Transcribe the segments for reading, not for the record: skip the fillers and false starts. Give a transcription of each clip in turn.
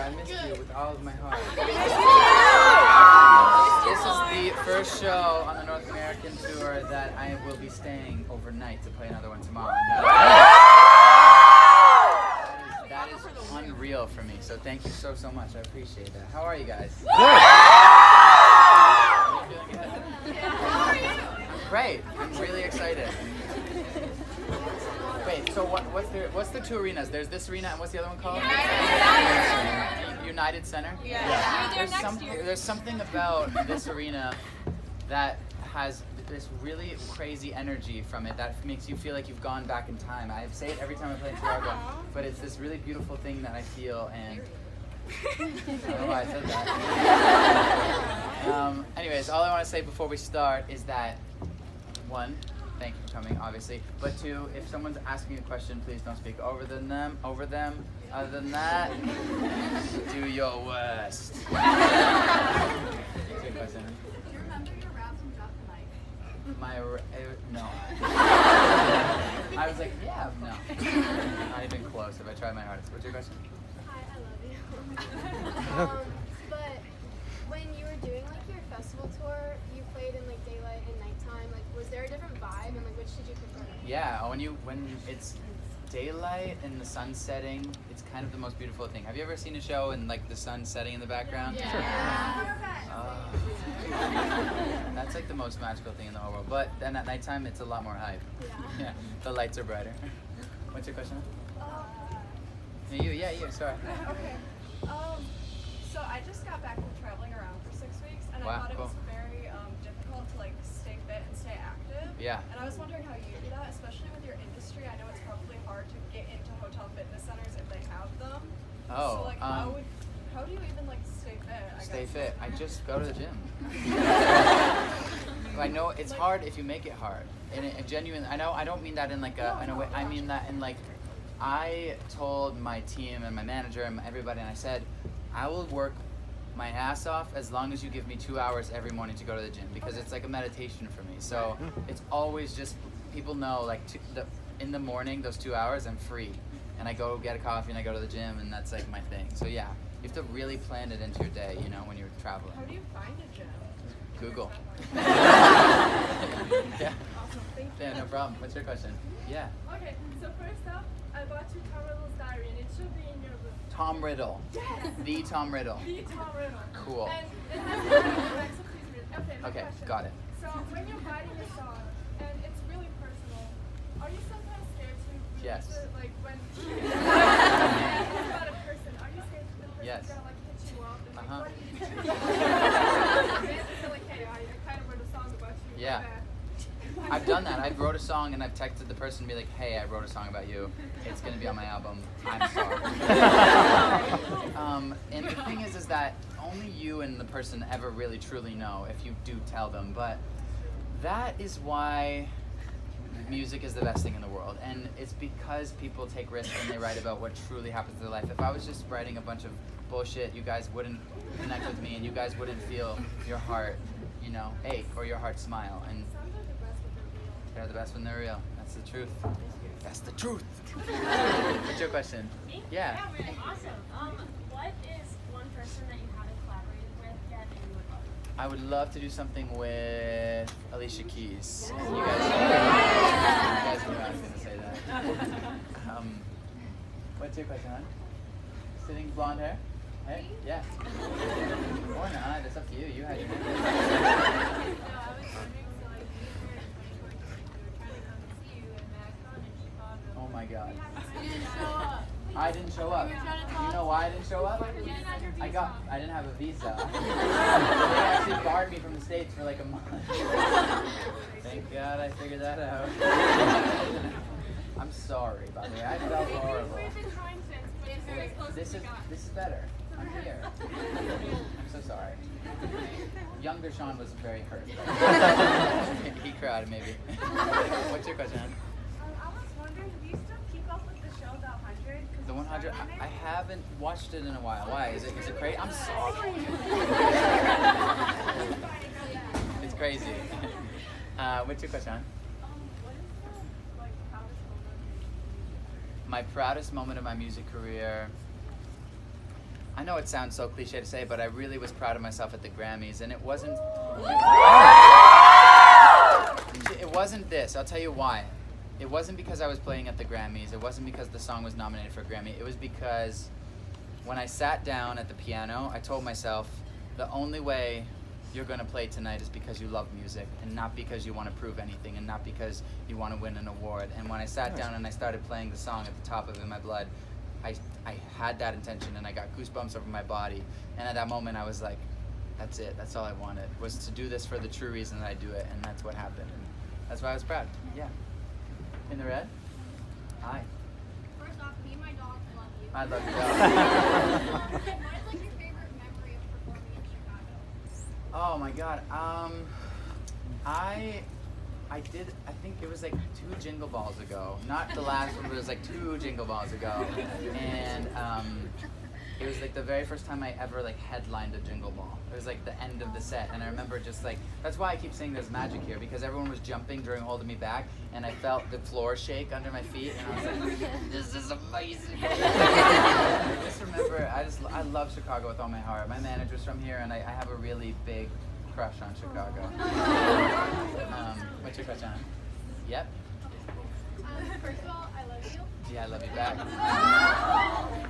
I missed you with all of my heart. This is the first show on the North American tour that I will be staying overnight to play another one tomorrow. That is unreal for me. So thank you so much. I appreciate that. How are you guys? I'm great. I'm really excited. Wait, so what's the two arenas? There's this arena and what's the other one called? United Center? Yeah. There's something about this arena that has this really crazy energy from it that makes you feel like you've gone back in time. I say it every time I play in Chicago, but it's this really beautiful thing that I feel, and I don't know why I said that. Anyways, all I want to say before we start is that, one, thank you for coming, obviously. But two, if someone's asking a question, please don't speak over them. Other than that, do your worst. Do you remember your raps from Drop the Mic? No. I was like, yeah, no. Not even close if I tried my hardest. What's your question? Hi, I love you. But when you were doing like your festival tour, you played in like daylight and nighttime. Like, was there a different vibe, and like which did you prefer? Yeah, when it's daylight and the sun setting, it's kind of the most beautiful thing. Have you ever seen a show and like the sun setting in the background? Yeah. That's like the most magical thing in the whole world. But then at nighttime, it's a lot more hype. Yeah, the lights are brighter. What's your question? You, sorry. Okay. So I just got back from traveling around for 6 weeks, and Wow, I thought it cool. was very difficult to like stay fit and stay active. Yeah. And I was wondering how you do that, especially with your industry. I know it's probably hard to get into hotel fitness centers if they have them. Oh, So like, how do you even like stay fit? Stay fit. I just go to the gym. I know it's hard if you make it hard. And a genuine, I don't mean that in like in a way. I mean that in like, I told my team and my manager and everybody, and I said, I will work my ass off as long as you give me 2 hours every morning to go to the gym, because it's like a meditation for me. So it's always just, people know like in the morning, those 2 hours, I'm free. And I go get a coffee and I go to the gym, and that's like my thing. So yeah, you have to really plan it into your day, you know, when you're traveling. How do you find a gym? Google. Yeah. Awesome, thank you. Yeah, no problem. What's your question? Yeah. Okay, so first up, I bought you Tom Riddle's diary, and it should be in your room. Tom Riddle. Yes. The Tom Riddle. The Tom Riddle. Cool. And it has so please read. Okay, my Okay, question. got it. So when you're writing a song, and it's really personal, are you sometimes scared to release Yes. it? Like when it's about a person, are you scared that the person's Yes. gonna like hit you up and like Uh-huh. what do you do? So like, hey, I kind of wrote a song about you. Yeah. I've done that. I've wrote a song and I've texted the person and be like, hey, I wrote a song about you. It's going to be on my album. I'm sorry. And the thing is that only you and the person ever really truly know if you do tell them. But that is why music is the best thing in the world. And it's because people take risks when they write about what truly happens in their life. If I was just writing a bunch of bullshit, you guys wouldn't connect with me and you guys wouldn't feel your heart, you know, ache or your heart smile. And they're the best when they're real. That's the truth. That's the truth. What's your question? Yeah. Yeah, really awesome. What is one person that you haven't collaborated with yet and you would love? I would love to do something with Alicia Keys. And you guys knew I was going to say that. What's your question, hon? Sitting blonde hair? Hey? Yeah. Or not. It's up to you. You had your Oh my God. I didn't show up. You know why I didn't show up? I didn't have a visa. They actually barred me from the States for like a month. Thank God I figured that out. I'm sorry, by the way. I felt horrible. This is better. I'm here. I'm so sorry. Younger Shawn was very hurt. He cried, maybe. What's your question, hon? I was wondering, do you still keep up with the show The 100? The 100? I haven't watched it in a while. Why? Is it crazy? I'm sorry. It's crazy. What's your question, hon? What is the proudest moment of your My proudest moment of my music career. I know it sounds so cliche to say, but I really was proud of myself at the Grammys, and it wasn't this. I'll tell you why. It wasn't because I was playing at the Grammys. It wasn't because the song was nominated for a Grammy. It was because when I sat down at the piano, I told myself, the only way you're going to play tonight is because you love music, and not because you want to prove anything, and not because you want to win an award. And when I sat down and I started playing the song at the top of In My Blood, I had that intention, and I got goosebumps over my body. And at that moment, I was like, that's it. That's all I wanted, was to do this for the true reason that I do it, and that's what happened. And that's why I was proud. Yeah. In the red? Hi. First off, me and my dog love you. I love you. What is like your favorite memory of performing in Chicago? Oh my God. I think it was like 2 Jingle Balls ago. Not the last one, but it was like 2 Jingle Balls ago. And it was like the very first time I ever like headlined a Jingle Ball. It was like the end of the set, and I remember just like, that's why I keep saying there's magic here, because everyone was jumping during Holding Me Back, and I felt the floor shake under my feet, and I was like, this is amazing. I just remember, I love Chicago with all my heart. My manager's from here, and I have a really big crush on Chicago. What's your crush on? Yep. First of all, I love you. Yeah, I love you back. Do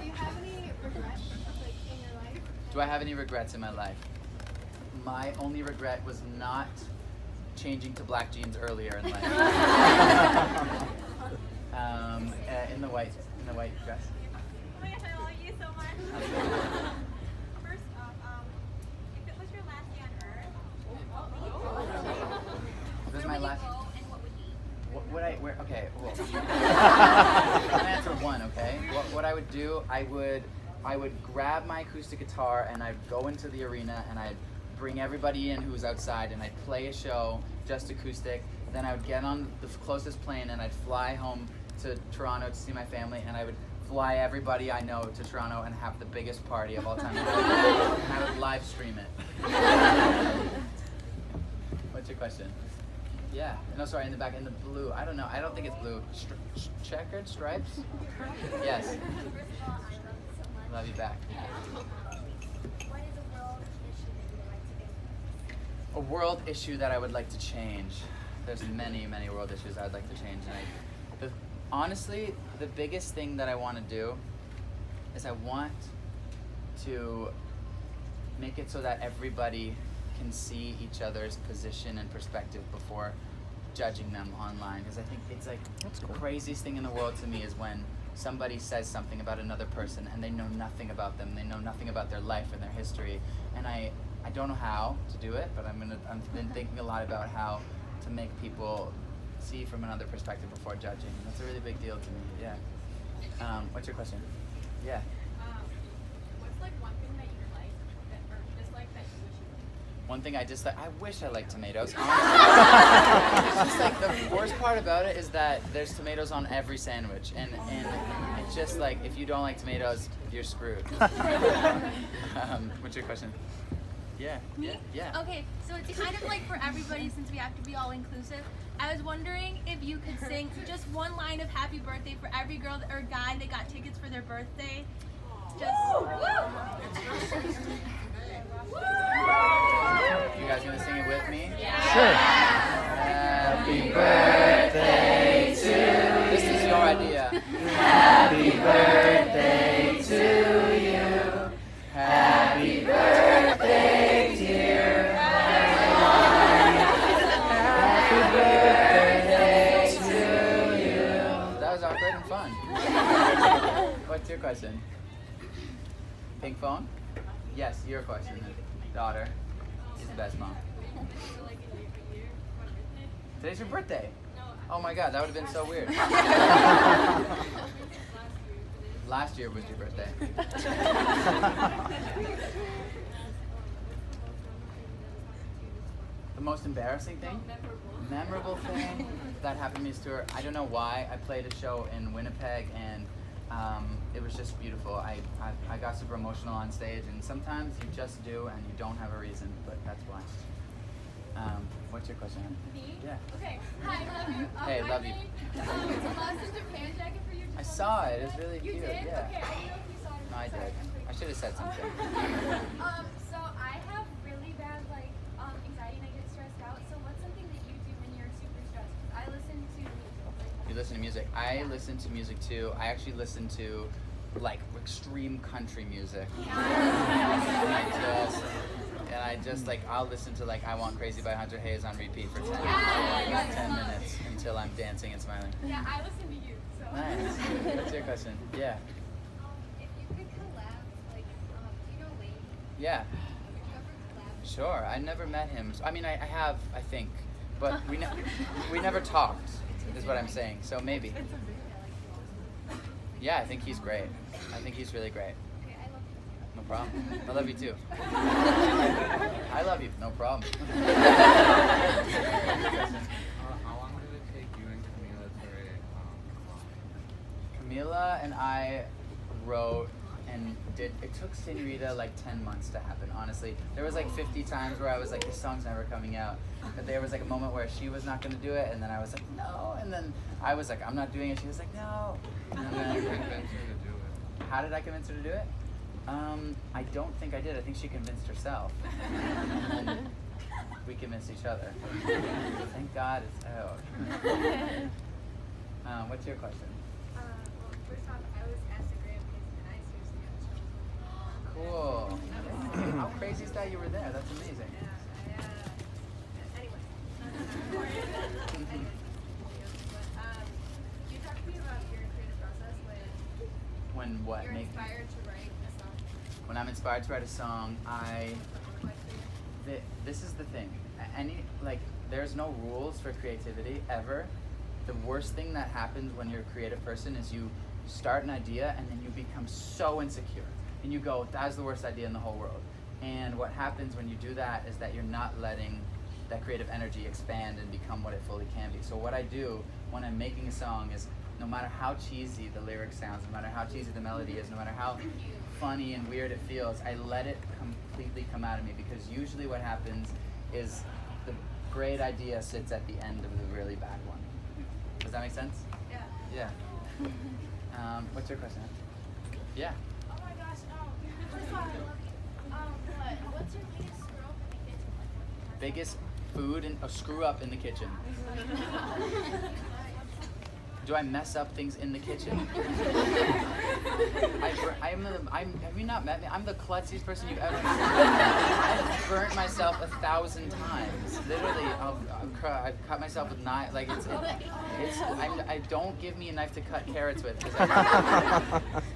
you have any regrets like in your life? Do I have any regrets in my life? My only regret was not changing to black jeans earlier in life. In the white dress. Oh my gosh, I love you so much. First off, if it was your last day on Earth, This is my where would last. you go and what would you eat? What would I? Where? Okay. Well, I'm answer one. Okay. What I would do? I would grab my acoustic guitar and I'd go into the arena and I'd bring everybody in who's outside and I'd play a show just acoustic. Then I would get on the closest plane and I'd fly home to Toronto to see my family, and I would fly everybody I know to Toronto and have the biggest party of all time. And I would live stream it. What's your question? Yeah. No, sorry, in the back, in the blue. I don't know. I don't think it's blue. Checkered stripes? Yes. First of all, I love you so much. Love you back. What is a world issue that you would like to change? A world issue that I would like to change. There's many, many world issues I would like to change. And honestly, the biggest thing that I want to do is I want to make it so that everybody can see each other's position and perspective before judging them online. Because I think it's like the craziest thing in the world to me is when somebody says something about another person and they know nothing about them, they know nothing about their life and their history. And I don't know how to do it, but I've been thinking a lot about how to make people see from another perspective before judging. That's a really big deal to me. Yeah. What's your question? Yeah. What's like one thing that you like or dislike that you wish you liked? One thing I dislike, I wish I liked tomatoes. Honestly. It's just like the worst part about it is that there's tomatoes on every sandwich, and it's just like if you don't like tomatoes, you're screwed. What's your question? Yeah. Me? Yeah. Okay, so it's kind of like for everybody since we have to be all inclusive. I was wondering if you could sing just one line of happy birthday for every girl or guy that got tickets for their birthday. Just You guys gonna sing it with me? Sure. Happy birthday to you. This is your idea. Happy birthday to you. Happy birthday, dear. Happy birthday to you. That was awkward and fun. What's your question? Pink phone? Yes, your question. Daughter is the best mom. Today's your birthday. Oh my God, that would have been so weird. Last year was your birthday. The most embarrassing thing? Memorable thing that happened to me is tour. I don't know why. I played a show in Winnipeg and it was just beautiful. I got super emotional on stage, and sometimes you just do and you don't have a reason, but that's why. What's your question? Me? Yeah. Okay. Hi, love you. Hey, I love you. made a Lost in Japan jacket for you. I saw it. It was really You cute. did? Yeah. Okay, I didn't know if you saw it. No, I did. I should have said something. So I have really bad anxiety and I get stressed out. So what's something that you do when you're super stressed? 'Cause I listen to music. You listen to music. I listen to music too. I actually listen to like extreme country music. And I just like I'll listen to like I Want Crazy by Hunter Hayes on repeat for 10 minutes until I'm dancing and smiling. Yeah, I listen to you. So. Nice. What's your question? Yeah. If you could collab, do you know Wayne? Yeah. Have you ever collabed? Sure. I never met him. I mean, I have, I think, but we never talked. Is what I'm saying. So maybe. Yeah, I think he's great. I think he's really great. Okay, I love you. No problem. I love you too. I love you. No problem. How long did it take you and Camila to write Camila and I wrote and did. It took Senorita like 10 months to happen. Honestly, there was like 50 times where I was like, "This song's never coming out." But there was like a moment where she was not going to do it, and then I was like, "No," and then I was like, "I'm not doing it." She was like, "No." And How did you then, convince her to do it? how did I convince her to do it? I don't think I did. I think she convinced herself. And then we convinced each other. Thank God it's out. What's your question? Well, first off, I was asked to Graham and I seriously got Cool. How crazy is that you were there? That's amazing. You talked to me about your creative process When what? you're inspired to write a song. When I'm inspired to write a song, this is the thing. There's no rules for creativity ever. The worst thing that happens when you're a creative person is you start an idea and then you become so insecure. And you go, that's the worst idea in the whole world. And what happens when you do that is that you're not letting that creative energy expand and become what it fully can be. So what I do when I'm making a song is no matter how cheesy the lyric sounds, no matter how cheesy the melody is, no matter how funny and weird it feels, I let it completely come out of me, because usually what happens is the great idea sits at the end of the really bad one. Does that make sense? Yeah. Yeah. What's your question? Yeah. Oh my gosh, first of all, I love you. What's your biggest screw up in the kitchen? Biggest food and a screw up in the kitchen. Do I mess up things in the kitchen? Have you not met me? I'm the klutziest person you've ever seen. I've burnt myself 1,000 times. Literally, I've cut myself with knife. Like I don't give me a knife to cut carrots with.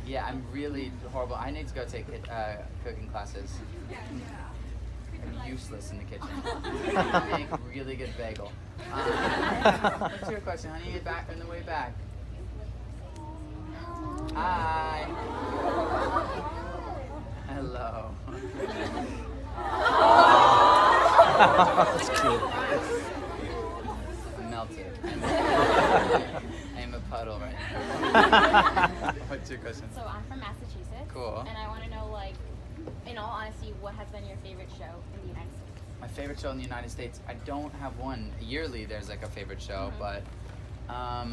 Yeah, I'm really horrible. I need to go take cooking classes. I'm useless in the kitchen. I make really good bagel. What's your question, honey? You're back on the way back. Hi. Hello. That's cute. I'm melted. I'm a puddle right now. What's your question? So I'm from Massachusetts. Cool. And I want to know, in all honesty, what has been your favorite show in the United States? My favorite show in the United States, I don't have one. Yearly there's like a favorite show, but I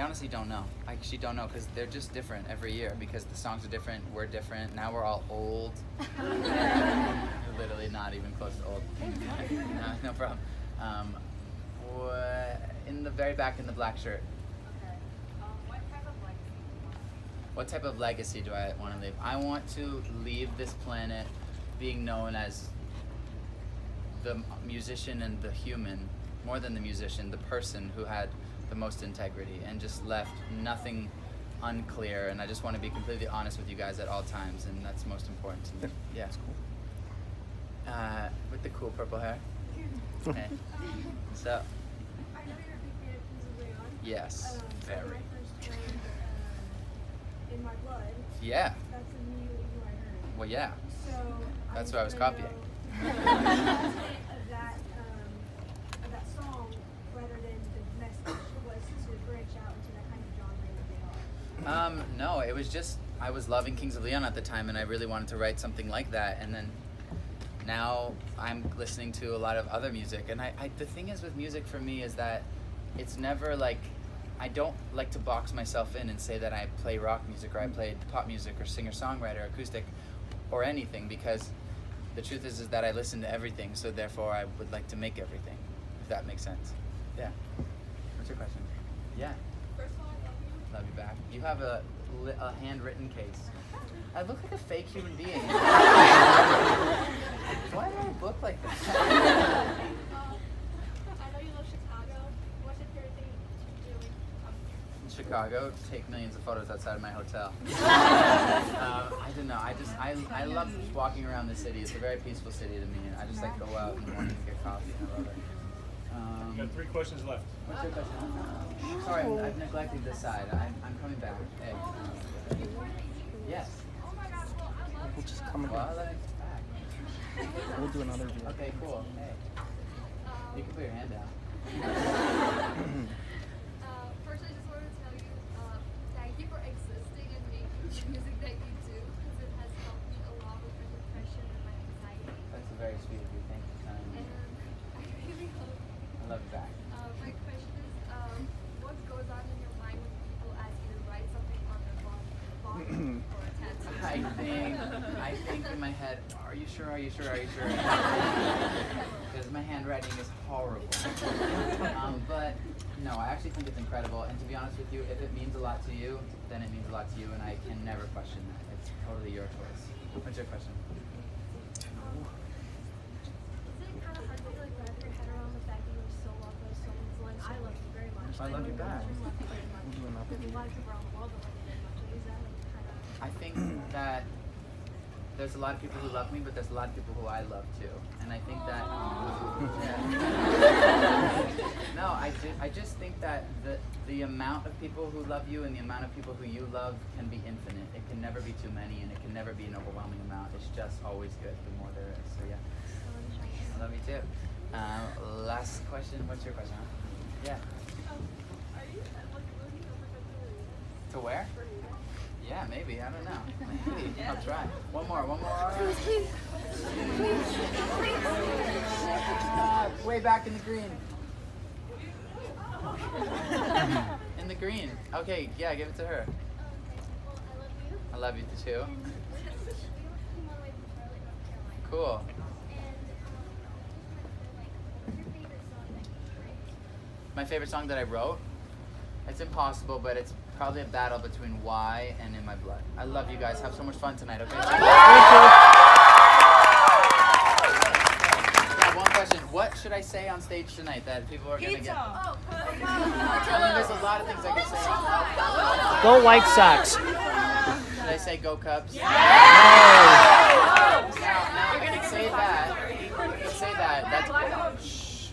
honestly don't know. I actually don't know, because they're just different every year, because the songs are different, we're different. Now we're all old. We're literally not even close to old. No problem. In the very back in the black shirt. Okay. What type of legacy do I want to leave? I want to leave this planet being known as the musician and the human, more than the musician, the person who had the most integrity and just left nothing unclear. And I just want to be completely honest with you guys at all times, and that's most important to me. Yeah, it's cool. With the cool purple hair. Hey. So. I know you're a big fan of Kings of Leon. Yes, very. When I first heard In My Blood, Yeah. that's immediately who I heard. Well, yeah. So That's what I was wanna copying. know of that song, rather than the message was to branch out into that kind of genre that they are. No, it was just I was loving Kings of Leon at the time, and I really wanted to write something like that. And then now I'm listening to a lot of other music, and the thing is with music for me is that it's never like I don't like to box myself in and say that I play rock music or I play pop music or singer-songwriter, acoustic, or anything, because the truth is that I listen to everything, so therefore I would like to make everything, if that makes sense. Yeah. What's your question? Yeah. First of all, I love you. Love you back. You have a handwritten case. I look like a fake human being. Why do I look like that? I know you love Chicago. What's your favorite thing to do when you come here? In Chicago, take millions of photos outside of my hotel. I don't know. I love walking around the city. It's a very peaceful city to me, and I just like go out in the morning and get coffee, and I love it. You got 3 questions left. What's your question? Sorry, I've neglected this side. I'm coming back. Hey. Yes. We'll just come Well, again. I love you back. We'll do another video. Okay, cool. Hey. You can put your hand down. First, I just wanted to tell you, thank you for existing and making the music that you do, because it has helped me a lot with my depression and my anxiety. That's very sweet of you. Thank you, son. And I really hope. I love you back. My question is, what goes on in your mind when people ask you to write something on their body or a tattoo? I think in my head, are you sure? Because my handwriting is horrible. But no, I actually think it's incredible. And to be honest with you, if it means a lot to you, then it means a lot to you, and I can never question that. It's totally your choice. What's your question? Is it kind of hard to like wrap your head around the fact that you were so loved by someone's life? I love you very much. I love you back. Just love you very much. We'll do another There's a video. lot of people around the world that love you very much. Is that like kind of? I think that there's a lot of people who love me, but there's a lot of people who I love too. And I think that no, I just think that the amount of people who love you and the amount of people who you love can be infinite. It can never be too many, and it can never be an overwhelming amount. It's just always good the more there is. So yeah, I love you too. Last question. What's your question? Huh? Yeah. Are you looking To where? Yeah, maybe. I don't know. Maybe. I'll try. One more. Way back in the green. In the green. Okay, yeah, give it to her. I love you too. Cool. My favorite song that I wrote? It's impossible, but it's probably a battle between Why and In My Blood. I love you guys. Have so much fun tonight, okay? Thank you. Yeah, one question. What should I say on stage tonight that people are going to get? I mean, there's a lot of things I could say. Go White Sox. Should I say Go Cubs? No. Now, you can say that. You can say that.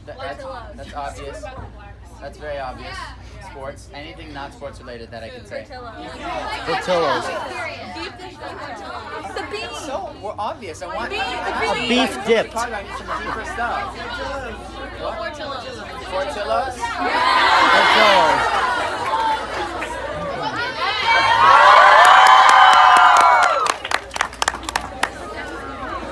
That's obvious. That's very obvious. Sports. Anything not sports related that I can say. Portillo's. It's so obvious. I want A beef dip. I need some deeper stuff. What? Portillo's?